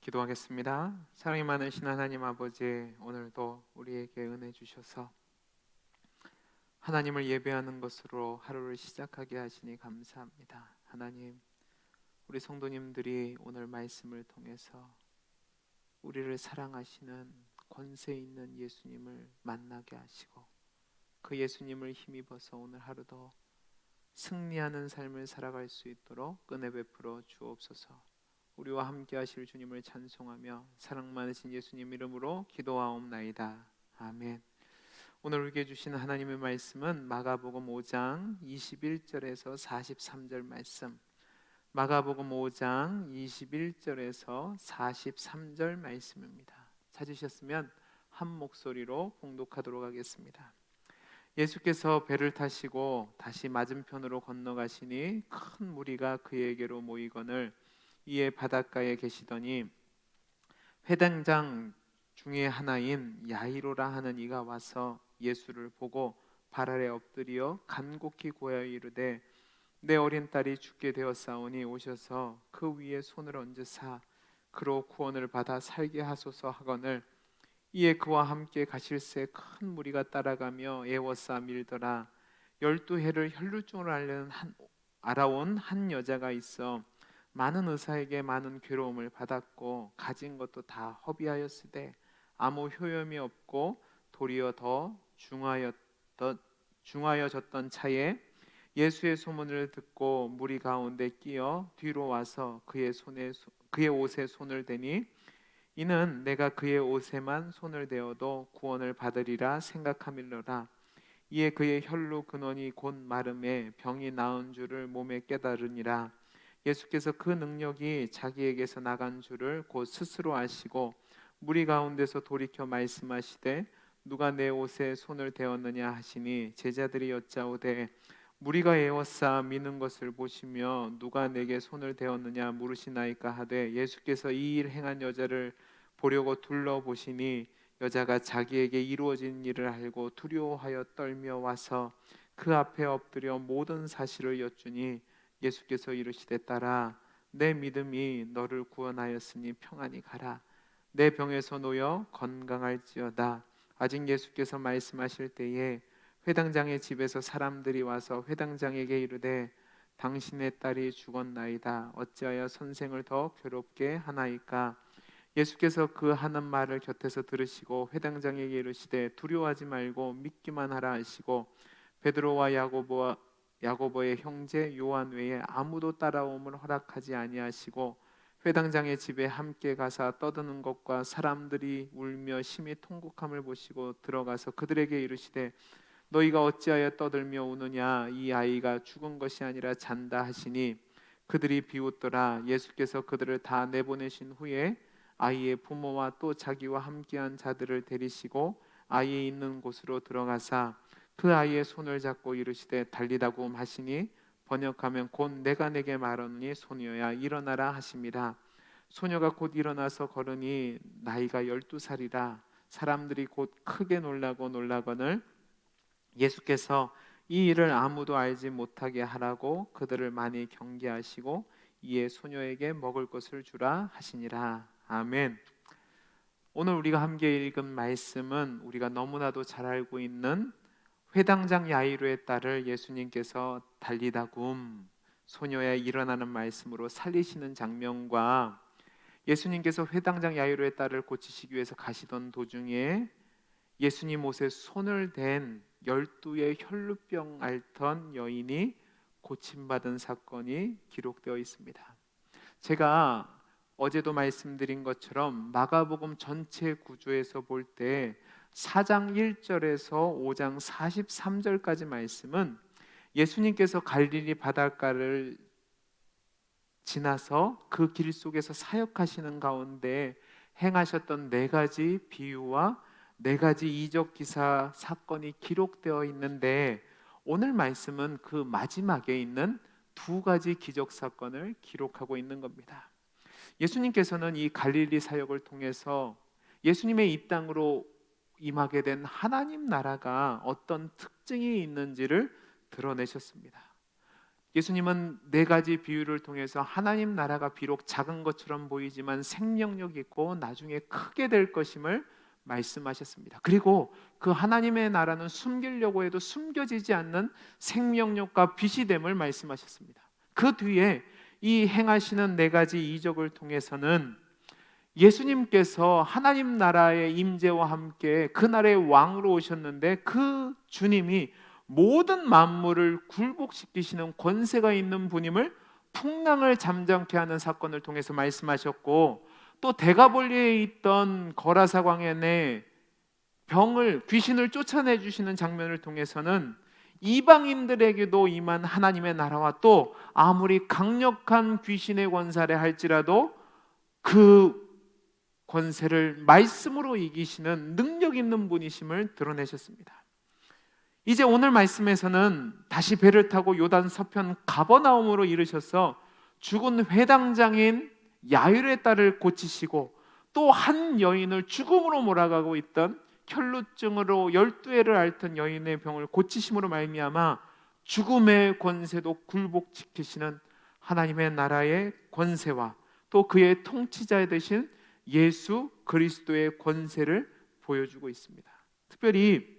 기도하겠습니다. 사랑이 많으신 하나님 아버지, 오늘도 우리에게 은혜 주셔서 하나님을 예배하는 것으로 하루를 시작하게 하시니 감사합니다. 하나님, 우리 성도님들이 오늘 말씀을 통해서 우리를 사랑하시는 권세 있는 예수님을 만나게 하시고 그 예수님을 힘입어서 오늘 하루도 승리하는 삶을 살아갈 수 있도록 은혜 베풀어 주옵소서. 우리와 함께 하실 주님을 찬송하며 사랑 많으신 예수님 이름으로 기도하옵나이다. 아멘. 오늘 우리에게 주신 하나님의 말씀은 마가복음 5장 21절에서 43절 말씀. 마가복음 5장 21절에서 43절 말씀입니다. 찾으셨으면 한 목소리로 봉독하도록 하겠습니다. 예수께서 배를 타시고 다시 맞은편으로 건너가시니 큰 무리가 그에게로 모이거늘 이에 바닷가에 계시더니 회당장 중에 하나인 야이로라 하는 이가 와서 예수를 보고 발 아래 엎드려 간곡히 고하여 이르되 내 어린 딸이 죽게 되었사오니 오셔서 그 위에 손을 얹으사 그로 구원을 받아 살게 하소서 하거늘 이에 그와 함께 가실새 큰 무리가 따라가며 애워싸 밀더라. 12해를 혈루증으로 알아온 한 여자가 있어 많은 의사에게 많은 괴로움을 받았고 가진 것도 다 허비하였으되 아무 효염이 없고 도리어 더 중하여졌던 차에 예수의 소문을 듣고 무리 가운데 끼어 뒤로 와서 그의 옷에 손을 대니 이는 내가 그의 옷에만 손을 대어도 구원을 받으리라 생각함일러라. 이에 그의 혈루 근원이 곧 마름에 병이 나은 줄을 몸에 깨달으니라. 예수께서 그 능력이 자기에게서 나간 줄을 곧 스스로 아시고 무리 가운데서 돌이켜 말씀하시되 누가 내 옷에 손을 대었느냐 하시니 제자들이 여짜오되 무리가 에워싸 미는 것을 보시며 누가 내게 손을 대었느냐 물으시나이까 하되 예수께서 이 일 행한 여자를 보려고 둘러보시니 여자가 자기에게 이루어진 일을 알고 두려워하여 떨며 와서 그 앞에 엎드려 모든 사실을 여쭈니 예수께서 이르시되 딸아 내 믿음이 너를 구원하였으니 평안히 가라. 내 병에서 놓여 건강할지어다. 아직 예수께서 말씀하실 때에 회당장의 집에서 사람들이 와서 회당장에게 이르되 당신의 딸이 죽었나이다. 어찌하여 선생을 더 괴롭게 하나이까? 예수께서 그 하는 말을 곁에서 들으시고 회당장에게 이르시되 두려워하지 말고 믿기만 하라 하시고 베드로와 야고보의 형제 요한 외에 아무도 따라옴을 허락하지 아니하시고 회당장의 집에 함께 가사 떠드는 것과 사람들이 울며 심히 통곡함을 보시고 들어가서 그들에게 이르시되 너희가 어찌하여 떠들며 우느냐? 이 아이가 죽은 것이 아니라 잔다 하시니 그들이 비웃더라. 예수께서 그들을 다 내보내신 후에 아이의 부모와 또 자기와 함께한 자들을 데리시고 아이 있는 곳으로 들어가사 그 아이의 손을 잡고 이르시되 달리다고 하시니 번역하면 곧 내가 내게 말하노니 소녀야 일어나라 하심이라. 소녀가 곧 일어나서 걸으니 나이가 12살이라. 사람들이 곧 크게 놀라거늘 예수께서 이 일을 아무도 알지 못하게 하라고 그들을 많이 경계하시고 이에 소녀에게 먹을 것을 주라 하시니라. 아멘. 오늘 우리가 함께 읽은 말씀은 우리가 너무나도 잘 알고 있는 회당장 야이로의 딸을 예수님께서 달리다굼 소녀의 일어나는 말씀으로 살리시는 장면과 예수님께서 회당장 야이로의 딸을 고치시기 위해서 가시던 도중에 예수님 옷에 손을 댄 12의 혈루병 앓던 여인이 고침받은 사건이 기록되어 있습니다. 제가 어제도 말씀드린 것처럼 마가복음 전체 구조에서 볼 때 4장 1절에서 5장 43절까지 말씀은 예수님께서 갈릴리 바닷가를 지나서 그 길 속에서 사역하시는 가운데 행하셨던 네 가지 비유와 네 가지 이적 기사 사건이 기록되어 있는데 오늘 말씀은 그 마지막에 있는 두 가지 기적 사건을 기록하고 있는 겁니다. 예수님께서는 이 갈릴리 사역을 통해서 예수님의 이 땅으로 임하게 된 하나님 나라가 어떤 특징이 있는지를 드러내셨습니다. 예수님은 네 가지 비유를 통해서 하나님 나라가 비록 작은 것처럼 보이지만 생명력 있고 나중에 크게 될 것임을 말씀하셨습니다. 그리고 그 하나님의 나라는 숨기려고 해도 숨겨지지 않는 생명력과 빛이 됨을 말씀하셨습니다. 그 뒤에 이 행하시는 네 가지 이적을 통해서는 예수님께서 하나님 나라의 임재와 함께 그 나라의 왕으로 오셨는데 그 주님이 모든 만물을 굴복시키시는 권세가 있는 분임을 풍랑을 잠잠케 하는 사건을 통해서 말씀하셨고, 또 대가볼리에 있던 거라사 광야에 귀신을 쫓아내 주시는 장면을 통해서는 이방인들에게도 임한 하나님의 나라와 또 아무리 강력한 귀신의 권세를 할지라도 그 권세를 말씀으로 이기시는 능력 있는 분이심을 드러내셨습니다. 이제 오늘 말씀에서는 다시 배를 타고 요단 서편 가버나움으로 이르셔서 죽은 회당장인 야일의 딸을 고치시고 또 한 여인을 죽음으로 몰아가고 있던 혈루증으로 12해를 앓던 여인의 병을 고치심으로 말미암아 죽음의 권세도 굴복시키시는 하나님의 나라의 권세와 또 그의 통치자 되신 예수 그리스도의 권세를 보여주고 있습니다. 특별히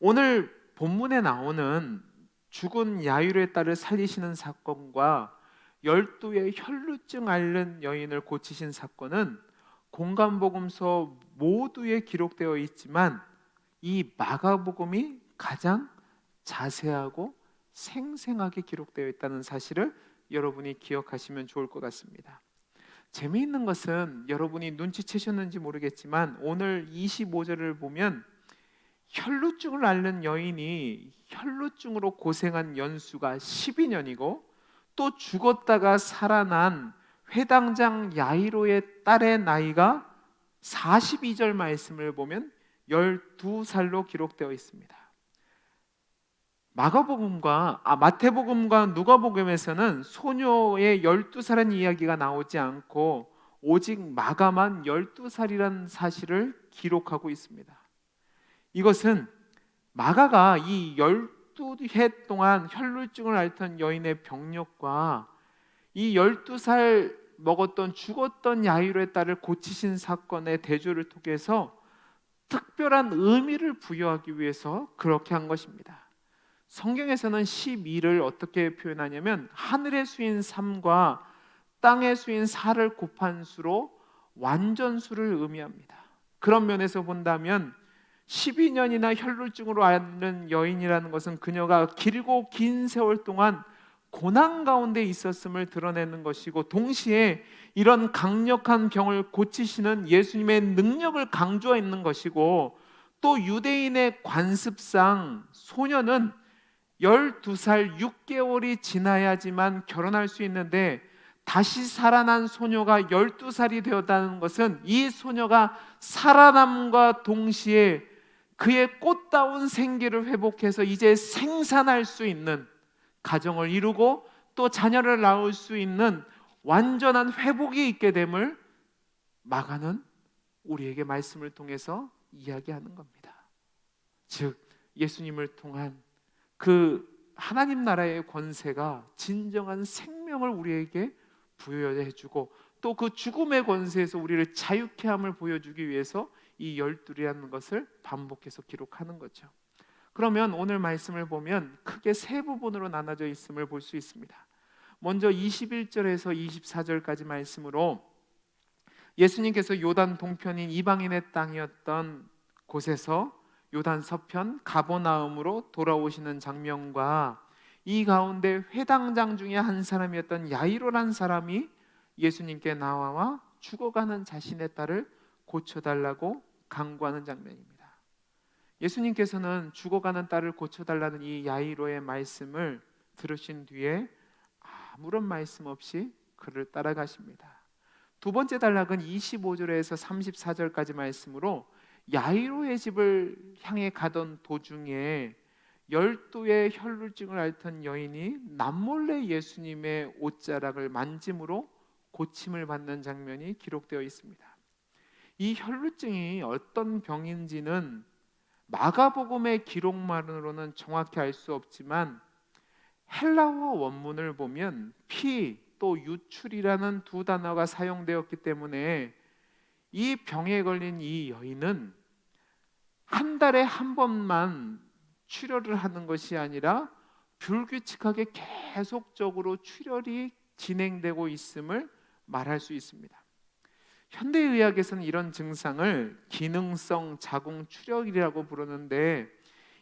오늘 본문에 나오는 죽은 야일의 딸을 살리시는 사건과 12의 혈루증 앓는 여인을 고치신 사건은 공간복음서 모두에 기록되어 있지만 이 마가복음이 가장 자세하고 생생하게 기록되어 있다는 사실을 여러분이 기억하시면 좋을 것 같습니다. 재미있는 것은 여러분이 눈치채셨는지 모르겠지만 오늘 25절을 보면 혈루증을 앓는 여인이 혈루증으로 고생한 연수가 12년이고 또 죽었다가 살아난 회당장 야이로의 딸의 나이가 42절 말씀을 보면 12살로 기록되어 있습니다. 마태복음과 누가복음에서는 소녀의 12살의 이야기가 나오지 않고 오직 마가만 12살이라는 사실을 기록하고 있습니다. 이것은 마가가 이 12해 동안 혈루증을 앓던 여인의 병력과 이 12살 먹었던 죽었던 야이로의 딸을 고치신 사건의 대조를 통해서 특별한 의미를 부여하기 위해서 그렇게 한 것입니다. 성경에서는 12를 어떻게 표현하냐면 하늘의 수인 3과 땅의 수인 4를 곱한 수로 완전수를 의미합니다. 그런 면에서 본다면 12년이나 혈루증으로 앓는 여인이라는 것은 그녀가 길고 긴 세월 동안 고난 가운데 있었음을 드러내는 것이고, 동시에 이런 강력한 병을 고치시는 예수님의 능력을 강조하는 것이고, 또 유대인의 관습상 소녀는 12살 6개월이 지나야지만 결혼할 수 있는데 다시 살아난 소녀가 12살이 되었다는 것은 이 소녀가 살아남과 동시에 그의 꽃다운 생기를 회복해서 이제 생산할 수 있는 가정을 이루고 또 자녀를 낳을 수 있는 완전한 회복이 있게 됨을 마가는 우리에게 말씀을 통해서 이야기하는 겁니다. 즉 예수님을 통한 그 하나님 나라의 권세가 진정한 생명을 우리에게 부여해 주고 또 그 죽음의 권세에서 우리를 자유케 함을 보여주기 위해서 이 12이라는 것을 반복해서 기록하는 거죠. 그러면 오늘 말씀을 보면 크게 세 부분으로 나눠져 있음을 볼 수 있습니다. 먼저 21절에서 24절까지 말씀으로 예수님께서 요단 동편인 이방인의 땅이었던 곳에서 요단 서편 가버나움으로 돌아오시는 장면과 이 가운데 회당장 중에 한 사람이었던 야이로란 사람이 예수님께 나와 죽어가는 자신의 딸을 고쳐달라고 간구하는 장면입니다. 예수님께서는 죽어가는 딸을 고쳐달라는 이 야이로의 말씀을 들으신 뒤에 아무런 말씀 없이 그를 따라가십니다. 두 번째 단락은 25절에서 34절까지 말씀으로 야이로의 집을 향해 가던 도중에 12의 혈루증을 앓던 여인이 남몰래 예수님의 옷자락을 만짐으로 고침을 받는 장면이 기록되어 있습니다. 이 혈루증이 어떤 병인지는 마가복음의 기록만으로는 정확히 알 수 없지만 헬라어 원문을 보면 피 또 유출이라는 두 단어가 사용되었기 때문에 이 병에 걸린 이 여인은 한 달에 한 번만 출혈을 하는 것이 아니라 불규칙하게 계속적으로 출혈이 진행되고 있음을 말할 수 있습니다. 현대의학에서는 이런 증상을 기능성 자궁 출혈이라고 부르는데,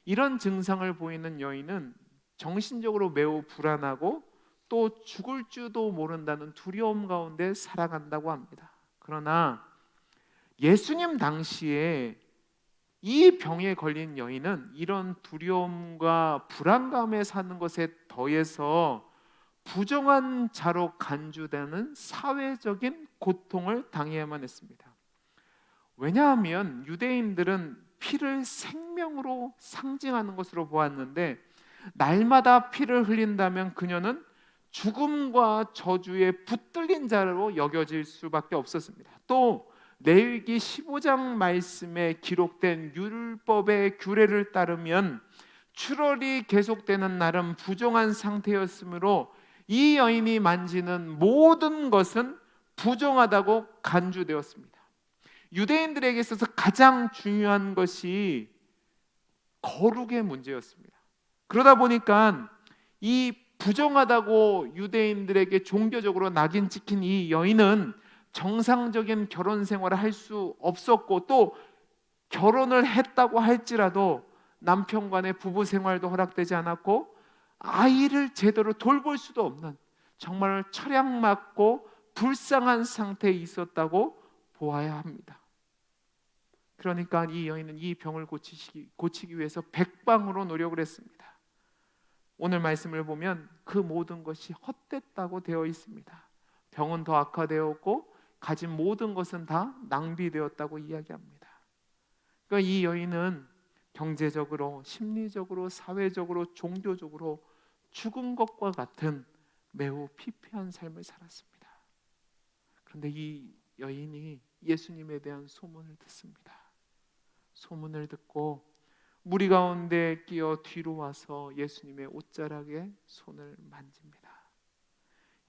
이런 증상을 보이는 여인은 정신적으로 매우 불안하고 또 죽을 줄도 모른다는 두려움 가운데 살아간다고 합니다. 그러나 예수님 당시에 이 병에 걸린 여인은 이런 두려움과 불안감에 사는 것에 더해서 부정한 자로 간주되는 사회적인 고통을 당해야만 했습니다. 왜냐하면 유대인들은 피를 생명으로 상징하는 것으로 보았는데, 날마다 피를 흘린다면 그녀는 죽음과 저주에 붙들린 자로 여겨질 수밖에 없었습니다. 또 레위기 15장 말씀에 기록된 율법의 규례를 따르면 출혈이 계속되는 날은 부정한 상태였으므로 이 여인이 만지는 모든 것은 부정하다고 간주되었습니다. 유대인들에게 있어서 가장 중요한 것이 거룩의 문제였습니다. 그러다 보니까 이 부정하다고 유대인들에게 종교적으로 낙인 찍힌 이 여인은 정상적인 결혼 생활을 할 수 없었고, 또 결혼을 했다고 할지라도 남편과의 부부 생활도 허락되지 않았고 아이를 제대로 돌볼 수도 없는 정말 철양맞고 불쌍한 상태에 있었다고 보아야 합니다. 그러니까 이 여인은 이 병을 고치기 위해서 백방으로 노력을 했습니다. 오늘 말씀을 보면 그 모든 것이 헛됐다고 되어 있습니다. 병은 더 악화되었고 가진 모든 것은 다 낭비되었다고 이야기합니다. 그러니까 이 여인은 경제적으로, 심리적으로, 사회적으로, 종교적으로 죽은 것과 같은 매우 피폐한 삶을 살았습니다. 그런데 이 여인이 예수님에 대한 소문을 듣습니다. 소문을 듣고 무리 가운데 끼어 뒤로 와서 예수님의 옷자락에 손을 만집니다.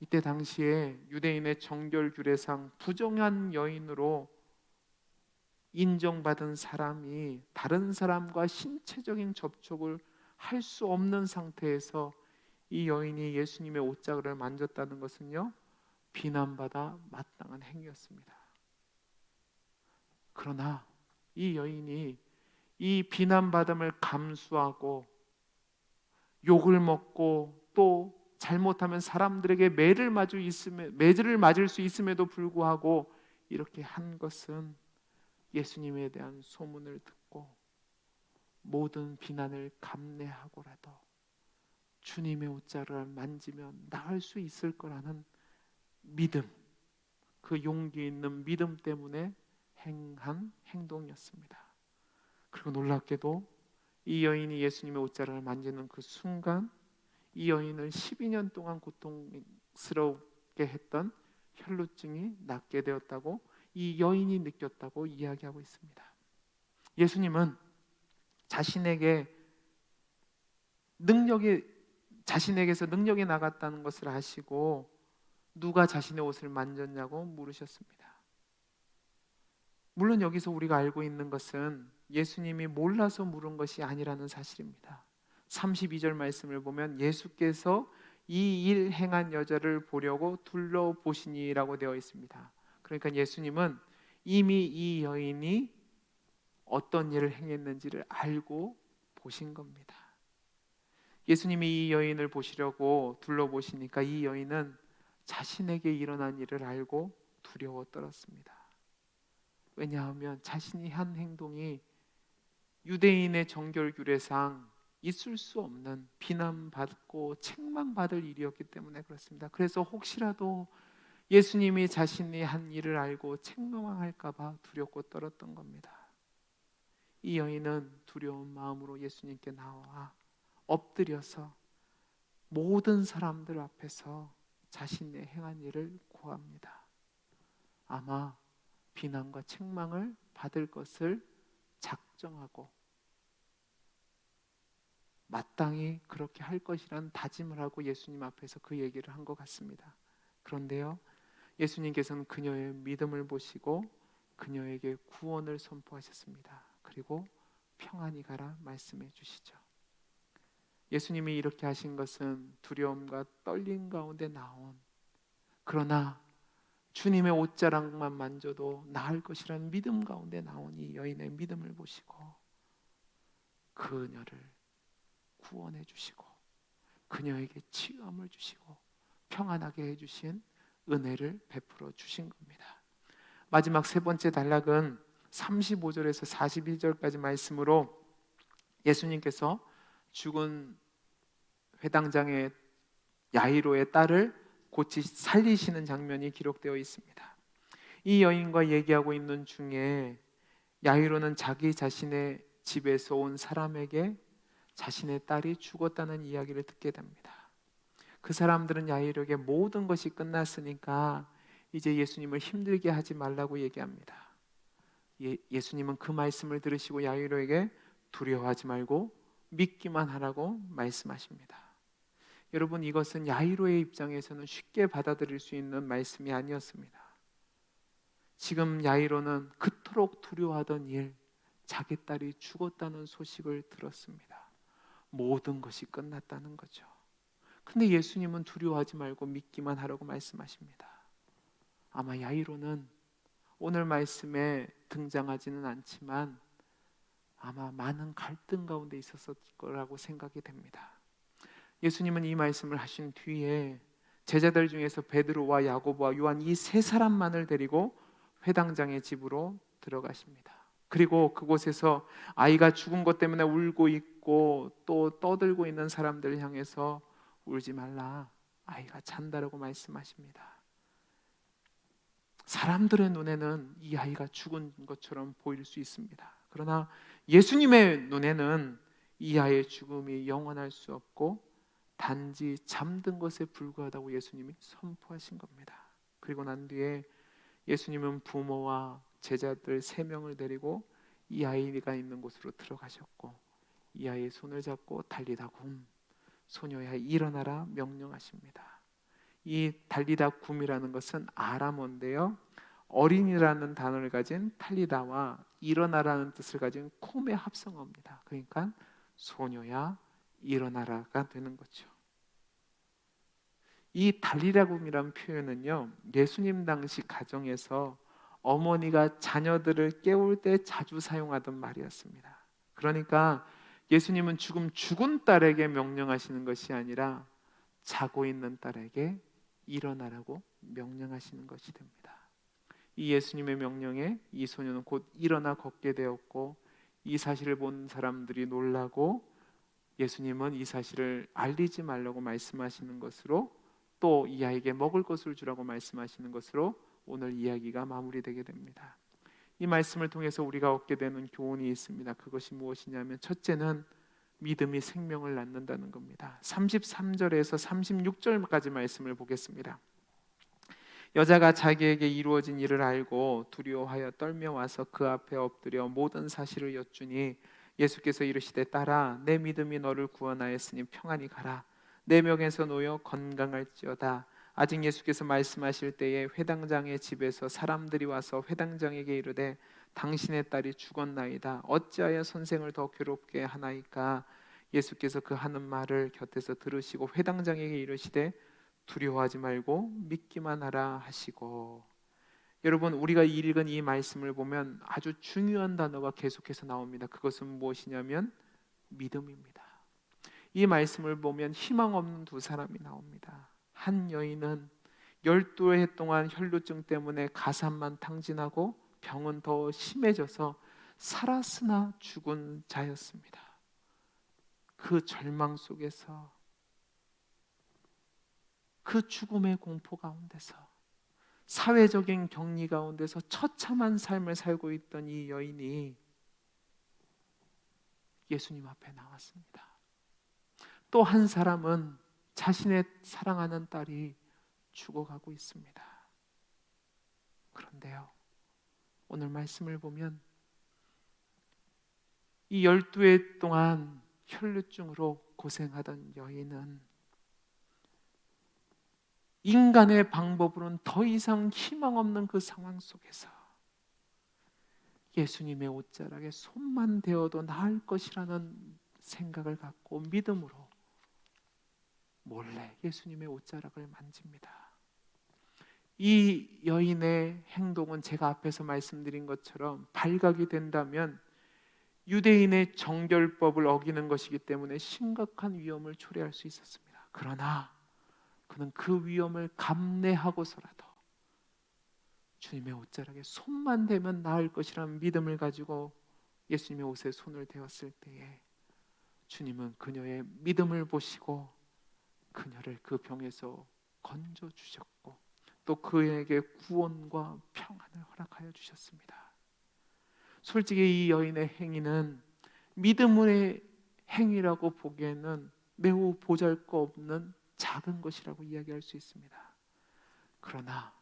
이때 당시에 유대인의 정결 규례상 부정한 여인으로 인정받은 사람이 다른 사람과 신체적인 접촉을 할 수 없는 상태에서 이 여인이 예수님의 옷자락을 만졌다는 것은요, 비난받아 마땅한 행위였습니다. 그러나 이 여인이 이 비난받음을 감수하고 욕을 먹고 또 잘못하면 사람들에게 매를 맞을 수 있음에도 불구하고 이렇게 한 것은 예수님에 대한 소문을 듣고 모든 비난을 감내하고라도 주님의 옷자락을 만지면 나을 수 있을 거라는 믿음, 그 용기 있는 믿음 때문에 행한 행동이었습니다. 그리고 놀랍게도 이 여인이 예수님의 옷자락을 만지는 그 순간 이 여인을 12년 동안 고통스럽게 했던 혈루증이 낫게 되었다고 이 여인이 느꼈다고 이야기하고 있습니다. 예수님은 자신에게서 능력이 나갔다는 것을 아시고 누가 자신의 옷을 만졌냐고 물으셨습니다. 물론 여기서 우리가 알고 있는 것은 예수님이 몰라서 물은 것이 아니라는 사실입니다. 32절 말씀을 보면 예수께서 이 일 행한 여자를 보려고 둘러보시니라고 되어 있습니다. 그러니까 예수님은 이미 이 여인이 어떤 일을 행했는지를 알고 보신 겁니다. 예수님이 이 여인을 보시려고 둘러보시니까 이 여인은 자신에게 일어난 일을 알고 두려워 떨었습니다. 왜냐하면 자신이 한 행동이 유대인의 정결 규례상 있을 수 없는 비난받고 책망받을 일이었기 때문에 그렇습니다. 그래서 혹시라도 예수님이 자신이 한 일을 알고 책망할까 봐 두렵고 떨었던 겁니다. 이 여인은 두려운 마음으로 예수님께 나와 엎드려서 모든 사람들 앞에서 자신의 행한 일을 고합니다. 아마 비난과 책망을 받을 것을 작정하고 마땅히 그렇게 할 것이라는 다짐을 하고 예수님 앞에서 그 얘기를 한 것 같습니다. 그런데요, 예수님께서는 그녀의 믿음을 보시고 그녀에게 구원을 선포하셨습니다. 그리고 평안히 가라 말씀해 주시죠. 예수님이 이렇게 하신 것은 두려움과 떨림 가운데 나온, 그러나 주님의 옷자락만 만져도 나을 것이라는 믿음 가운데 나온 이 여인의 믿음을 보시고 그녀를 구원해 주시고 그녀에게 치유함을 주시고 평안하게 해주신 은혜를 베풀어 주신 겁니다. 마지막 세 번째 단락은 35절에서 41절까지 말씀으로 예수님께서 죽은 회당장의 야이로의 딸을 고치 살리시는 장면이 기록되어 있습니다. 이 여인과 얘기하고 있는 중에 야이로는 자기 자신의 집에서 온 사람에게 자신의 딸이 죽었다는 이야기를 듣게 됩니다. 그 사람들은 야이로에게 모든 것이 끝났으니까 이제 예수님을 힘들게 하지 말라고 얘기합니다. 예수님은 그 말씀을 들으시고 야이로에게 두려워하지 말고 믿기만 하라고 말씀하십니다. 여러분, 이것은 야이로의 입장에서는 쉽게 받아들일 수 있는 말씀이 아니었습니다. 지금 야이로는 그토록 두려워하던 일, 자기 딸이 죽었다는 소식을 들었습니다. 모든 것이 끝났다는 거죠. 근데 예수님은 두려워하지 말고 믿기만 하라고 말씀하십니다. 아마 야이로는 오늘 말씀에 등장하지는 않지만 아마 많은 갈등 가운데 있었을 거라고 생각이 됩니다. 예수님은 이 말씀을 하신 뒤에 제자들 중에서 베드로와 야고보와 요한 이 세 사람만을 데리고 회당장의 집으로 들어가십니다. 그리고 그곳에서 아이가 죽은 것 때문에 울고 있고 또 떠들고 있는 사람들을 향해서 울지 말라, 아이가 잔다라고 말씀하십니다. 사람들의 눈에는 이 아이가 죽은 것처럼 보일 수 있습니다. 그러나 예수님의 눈에는 이 아이의 죽음이 영원할 수 없고 단지 잠든 것에 불과하다고 예수님이 선포하신 겁니다. 그리고 난 뒤에 예수님은 부모와 제자들 3명을 데리고 이 아이가 있는 곳으로 들어가셨고 이 아이의 손을 잡고 달리다 굼, 소녀야 일어나라 명령하십니다. 이 달리다 굼이라는 것은 아람어인데요, 어린이라는 단어를 가진 탈리다와 일어나라는 뜻을 가진 쿰의 합성어입니다. 그러니까 소녀야 일어나라가 되는 거죠. 이 달리다굼이라는 표현은요, 예수님 당시 가정에서 어머니가 자녀들을 깨울 때 자주 사용하던 말이었습니다. 그러니까 예수님은 죽은 딸에게 명령하시는 것이 아니라 자고 있는 딸에게 일어나라고 명령하시는 것이 됩니다. 이 예수님의 명령에 이 소녀는 곧 일어나 걷게 되었고 이 사실을 본 사람들이 놀라고 예수님은 이 사실을 알리지 말라고 말씀하시는 것으로 또 이 아이에게 먹을 것을 주라고 말씀하시는 것으로 오늘 이야기가 마무리되게 됩니다. 이 말씀을 통해서 우리가 얻게 되는 교훈이 있습니다. 그것이 무엇이냐면 첫째는 믿음이 생명을 낳는다는 겁니다. 33절에서 36절까지 말씀을 보겠습니다. 여자가 자기에게 이루어진 일을 알고 두려워하여 떨며 와서 그 앞에 엎드려 모든 사실을 여쭈니 예수께서 이르시되 딸아, 내 믿음이 너를 구원하였으니 평안히 가라. 내 병에서 놓여 건강할지어다. 아직 예수께서 말씀하실 때에 회당장의 집에서 사람들이 와서 회당장에게 이르되 당신의 딸이 죽었나이다. 어찌하여 선생을 더 괴롭게 하나이까? 예수께서 그 하는 말을 곁에서 들으시고 회당장에게 이르시되 두려워하지 말고 믿기만 하라 하시고. 여러분, 우리가 읽은 이 말씀을 보면 아주 중요한 단어가 계속해서 나옵니다. 그것은 무엇이냐면 믿음입니다. 이 말씀을 보면 희망 없는 두 사람이 나옵니다. 한 여인은 12해 동안 혈루증 때문에 가산만 탕진하고 병은 더 심해져서 살았으나 죽은 자였습니다. 그 절망 속에서, 그 죽음의 공포 가운데서, 사회적인 격리 가운데서 처참한 삶을 살고 있던 이 여인이 예수님 앞에 나왔습니다. 또 한 사람은 자신의 사랑하는 딸이 죽어가고 있습니다. 그런데요, 오늘 말씀을 보면 이 12해 동안 혈루증으로 고생하던 여인은 인간의 방법으로는 더 이상 희망 없는 그 상황 속에서 예수님의 옷자락에 손만 대어도 나을 것이라는 생각을 갖고 믿음으로 몰래 예수님의 옷자락을 만집니다. 이 여인의 행동은 제가 앞에서 말씀드린 것처럼 발각이 된다면 유대인의 정결법을 어기는 것이기 때문에 심각한 위험을 초래할 수 있었습니다. 그러나 그는 그 위험을 감내하고서라도 주님의 옷자락에 손만 대면 나을 것이라는 믿음을 가지고 예수님의 옷에 손을 대었을 때에 주님은 그녀의 믿음을 보시고 그녀를 그 병에서 건져주셨고 또 그에게 구원과 평안을 허락하여 주셨습니다. 솔직히 이 여인의 행위는 믿음의 행위라고 보기에는 매우 보잘것없는 작은 것이라고 이야기할 수 있습니다. 그러나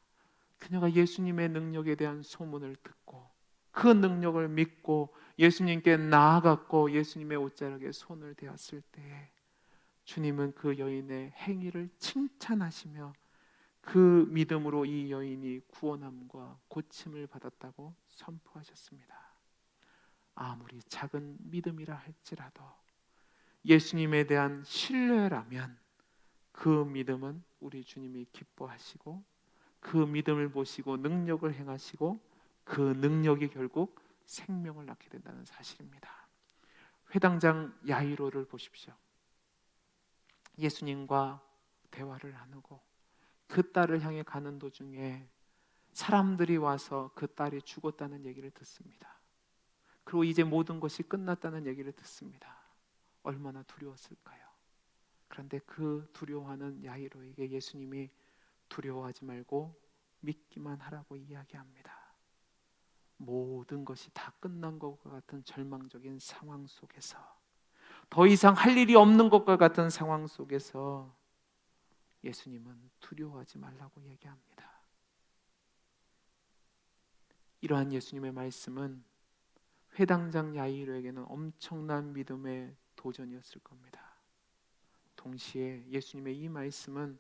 그녀가 예수님의 능력에 대한 소문을 듣고 그 능력을 믿고 예수님께 나아갔고 예수님의 옷자락에 손을 대었을 때에 주님은 그 여인의 행위를 칭찬하시며 그 믿음으로 이 여인이 구원함과 고침을 받았다고 선포하셨습니다. 아무리 작은 믿음이라 할지라도 예수님에 대한 신뢰라면 그 믿음은 우리 주님이 기뻐하시고 그 믿음을 보시고 능력을 행하시고 그 능력이 결국 생명을 낳게 된다는 사실입니다. 회당장 야이로를 보십시오. 예수님과 대화를 나누고 그 딸을 향해 가는 도중에 사람들이 와서 그 딸이 죽었다는 얘기를 듣습니다. 그리고 이제 모든 것이 끝났다는 얘기를 듣습니다. 얼마나 두려웠을까요? 그런데 그 두려워하는 야이로에게 예수님이 두려워하지 말고 믿기만 하라고 이야기합니다. 모든 것이 다 끝난 것과 같은 절망적인 상황 속에서 더 이상 할 일이 없는 것과 같은 상황 속에서 예수님은 두려워하지 말라고 얘기합니다. 이러한 예수님의 말씀은 회당장 야이로에게는 엄청난 믿음의 도전이었을 겁니다. 동시에 예수님의 이 말씀은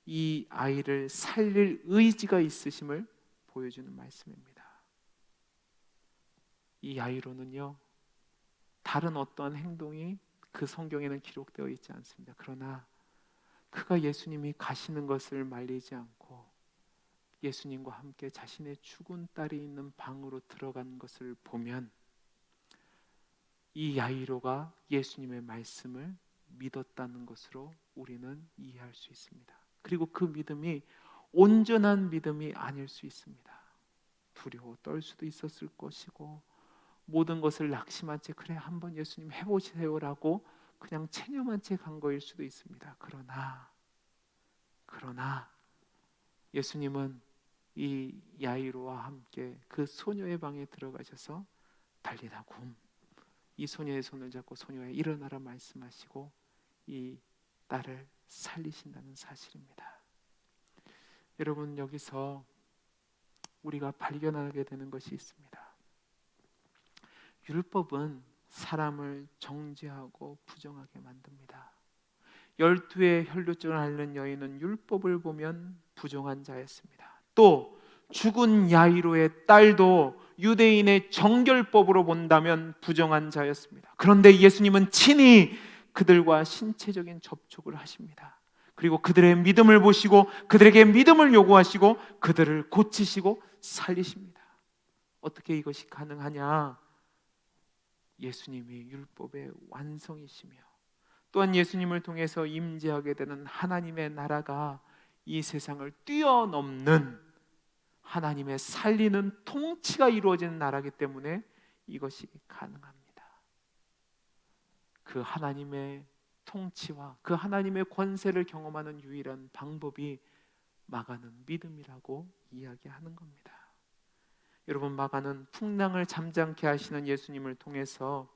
이 아이를 살릴 의지가 있으심을 보여주는 말씀입니다. 이 야이로는요, 다른 어떠한 행동이 그 성경에는 기록되어 있지 않습니다. 그러나 그가 예수님이 가시는 것을 말리지 않고 예수님과 함께 자신의 죽은 딸이 있는 방으로 들어간 것을 보면 이 야이로가 예수님의 말씀을 믿었다는 것으로 우리는 이해할 수 있습니다. 그리고 그 믿음이 온전한 믿음이 아닐 수 있습니다. 두려워 떨 수도 있었을 것이고 모든 것을 낙심한 채 그래 한번 예수님 해보세요라고 그냥 체념한 채 간 거일 수도 있습니다. 그러나 예수님은 이 야이로와 함께 그 소녀의 방에 들어가셔서 달리다 굼 이 소녀의 손을 잡고 소녀야 일어나라 말씀하시고 이 딸을 살리신다는 사실입니다. 여러분, 여기서 우리가 발견하게 되는 것이 있습니다. 율법은 사람을 정죄하고 부정하게 만듭니다. 12의 혈루증을 앓는 여인은 율법을 보면 부정한 자였습니다. 또 죽은 야이로의 딸도 유대인의 정결법으로 본다면 부정한 자였습니다. 그런데 예수님은 친히 그들과 신체적인 접촉을 하십니다. 그리고 그들의 믿음을 보시고 그들에게 믿음을 요구하시고 그들을 고치시고 살리십니다. 어떻게 이것이 가능하냐? 예수님이 율법의 완성이시며 또한 예수님을 통해서 임재하게 되는 하나님의 나라가 이 세상을 뛰어넘는 하나님의 살리는 통치가 이루어지는 나라이기 때문에 이것이 가능합니다. 그 하나님의 통치와 그 하나님의 권세를 경험하는 유일한 방법이 마가는 믿음이라고 이야기하는 겁니다. 여러분, 마가는 풍랑을 잠잠케 하시는 예수님을 통해서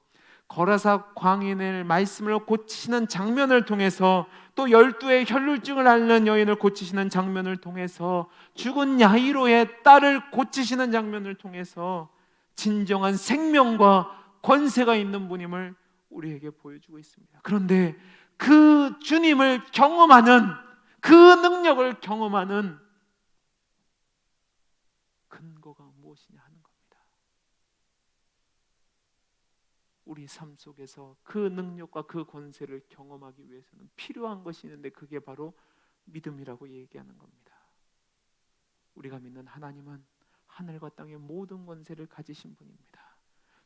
거라사 광인의 말씀을 고치시는 장면을 통해서 또 12의 혈루증을 앓는 여인을 고치시는 장면을 통해서 죽은 야이로의 딸을 고치시는 장면을 통해서 진정한 생명과 권세가 있는 분임을 우리에게 보여주고 있습니다. 그런데 그 주님을 경험하는, 그 능력을 경험하는 근거가 무엇이냐 하는 겁니다. 우리 삶 속에서 그 능력과 그 권세를 경험하기 위해서는 필요한 것이 있는데 그게 바로 믿음이라고 얘기하는 겁니다. 우리가 믿는 하나님은 하늘과 땅의 모든 권세를 가지신 분입니다.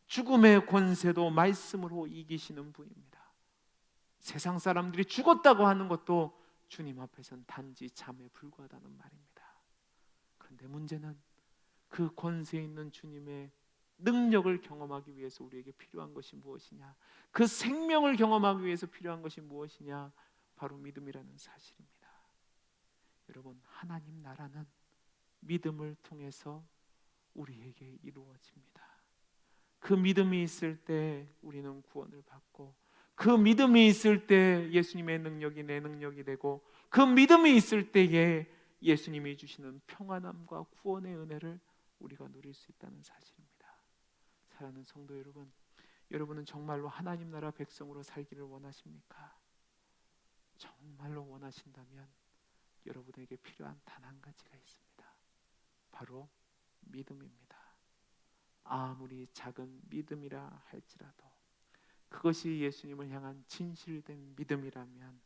죽음의 권세도 말씀으로 이기시는 분입니다. 세상 사람들이 죽었다고 하는 것도 주님 앞에서는 단지 잠에 불과하다는 말입니다. 그런데 문제는 그 권세 있는 주님의 능력을 경험하기 위해서 우리에게 필요한 것이 무엇이냐? 그 생명을 경험하기 위해서 필요한 것이 무엇이냐? 바로 믿음이라는 사실입니다. 여러분, 하나님 나라는 믿음을 통해서 우리에게 이루어집니다. 그 믿음이 있을 때 우리는 구원을 받고, 그 믿음이 있을 때 예수님의 능력이 내 능력이 되고, 그 믿음이 있을 때에 예수님이 주시는 평안함과 구원의 은혜를 우리가 누릴 수 있다는 사실입니다. 사랑하는 성도 여러분, 여러분은 정말로 하나님 나라 백성으로 살기를 원하십니까? 정말로 원하신다면 여러분에게 필요한 단 한 가지가 있습니다. 바로 믿음입니다. 아무리 작은 믿음이라 할지라도 그것이 예수님을 향한 진실된 믿음이라면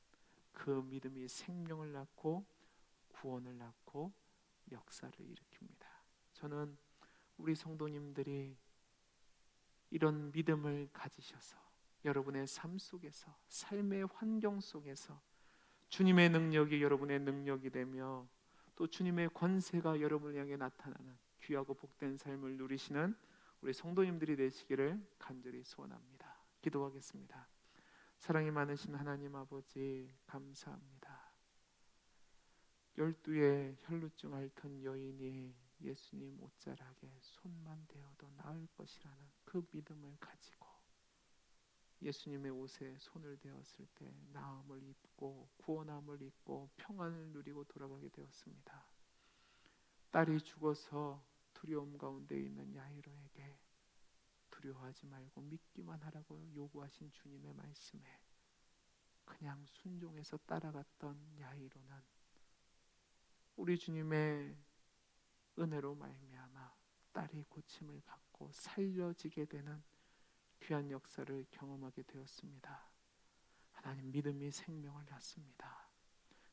그 믿음이 생명을 낳고 구원을 낳고 역사를 일으킵니다. 저는 우리 성도님들이 이런 믿음을 가지셔서 여러분의 삶 속에서, 삶의 환경 속에서 주님의 능력이 여러분의 능력이 되며 또 주님의 권세가 여러분을 향해 나타나는 귀하고 복된 삶을 누리시는 우리 성도님들이 되시기를 간절히 소원합니다. 기도하겠습니다. 사랑이 많으신 하나님 아버지, 감사합니다. 12의 혈루증 앓던 여인이 예수님 옷자락에 손만 대어도 나을 것이라는 그 믿음을 가지고 예수님의 옷에 손을 대었을 때 나음을 입고 구원함을 입고 평안을 누리고 돌아가게 되었습니다. 딸이 죽어서 두려움 가운데 있는 야이로에게 두려워하지 말고 믿기만 하라고 요구하신 주님의 말씀에 그냥 순종해서 따라갔던 야이로는 우리 주님의 은혜로 말미암아 딸이 고침을 받고 살려지게 되는 귀한 역사를 경험하게 되었습니다. 하나님, 믿음이 생명을 낳습니다.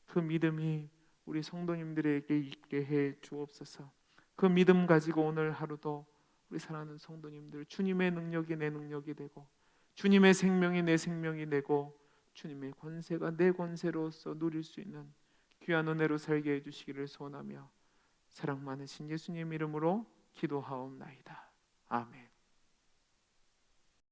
그 믿음이 우리 성도님들에게 있게 해 주옵소서. 그 믿음 가지고 오늘 하루도 우리 사랑하는 성도님들, 주님의 능력이 내 능력이 되고 주님의 생명이 내 생명이 되고 주님의 권세가 내 권세로서 누릴 수 있는 귀한 은혜로 살게 해주시기를 소원하며 사랑 많으신 예수님 이름으로 기도하옵나이다. 아멘.